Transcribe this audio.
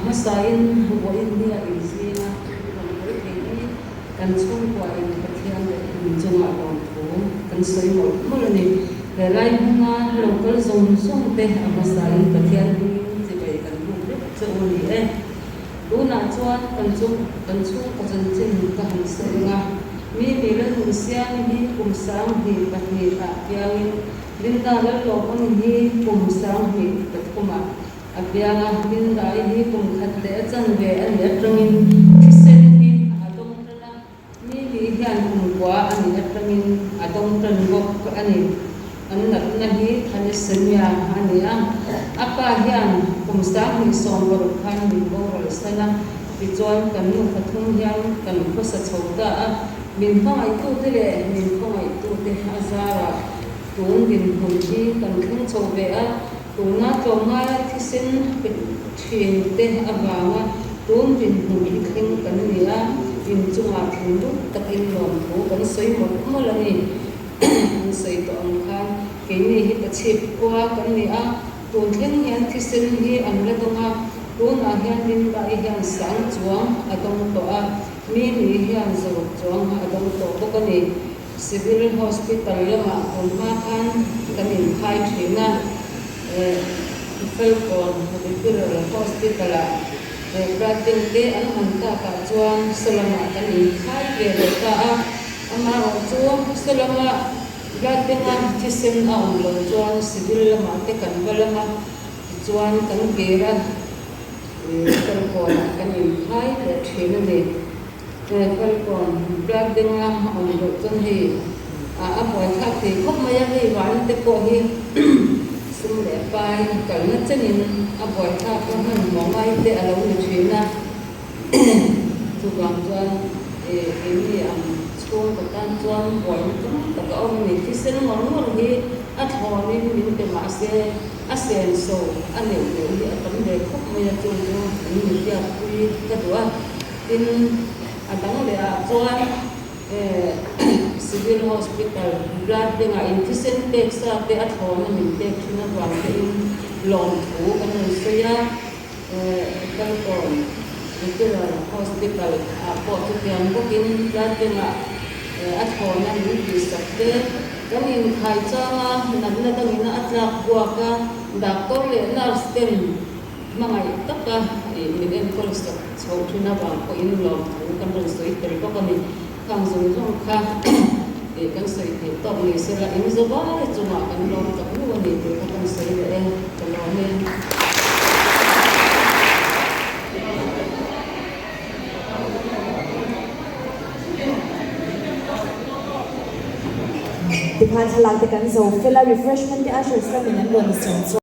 masain buat ini isi na ini kan chung buat ini ketian jumlah orang tu kan soi mau ni lain bunga local zong teh masain ketian ini sebagai kan buat seuli tu nak cuan kan chung kejencin kan soi ngah mi bilan usia ni kumsang di pagi tak yang linda lalu ni kumsang ni terkuma abianga linda ini kum khatte chan ve an yatrangin kisen ni adong tana mi li hian kum kwa an yatrangin adong tan gok ani annat nahi an senya ania apa hian kum sang ni sombor khan ni bor sana bijon kan nu khathum hian kan khosa chhota min phai tu tele min phai tu te hazara tun din hum hi kan khung chove a tuna tonga thisin thin te abawa tun din hum hi khing kan nia in chunga thundu takin lom thu kan soi mo lani an soi to ang khan ke ni hi pachip kwa kan nia tun thlen hian thisin hi an la tonga tuna hian din ba hian sang chuang atong to a mi ni hian zo chuang atong to ko ni civil hospital lama umma khan kanin khai thina felkon civil hospital prating te an hanta ka chuang salama kanin khai ve ta ama chuang salama pratinga thisen a lo chuang civil lama te kan balama chuang kan gera felkon kanin khai ve thina ni felkon pratinga on lo chun hi a boy kha thì khop maya hi wan te ko hi sum le pai kal na chenin a boy kha ko han mo mai te alo ni thina tu gang chuan ni am school ka tan chuan boy ta ka om ni ki sen ngor hi a thon ni min te ma se a sen so a ne hi a tam de khop maya chu ni ya pui ka dua in a dang le a chuan civil hospital blood denga in thisen tek sa te a thona min tek thina wang te in lom thu kan soya kan kon civil hospital a po tu tiang ko kin blood denga a thona min ti sakte kan in khai changa nan na dang ina atlak bua ka doctor le nurse ten mangai taka in en kol sak chho thina wang ko in lom thu kan soi tel ko kan kang zong kha e kan soi te to ni se la in zo ba le chuma kan lom tak nu ni te kan soi le kan lo ne Di phan thalang te kan zo fela refreshment te a shur sa min an lo ni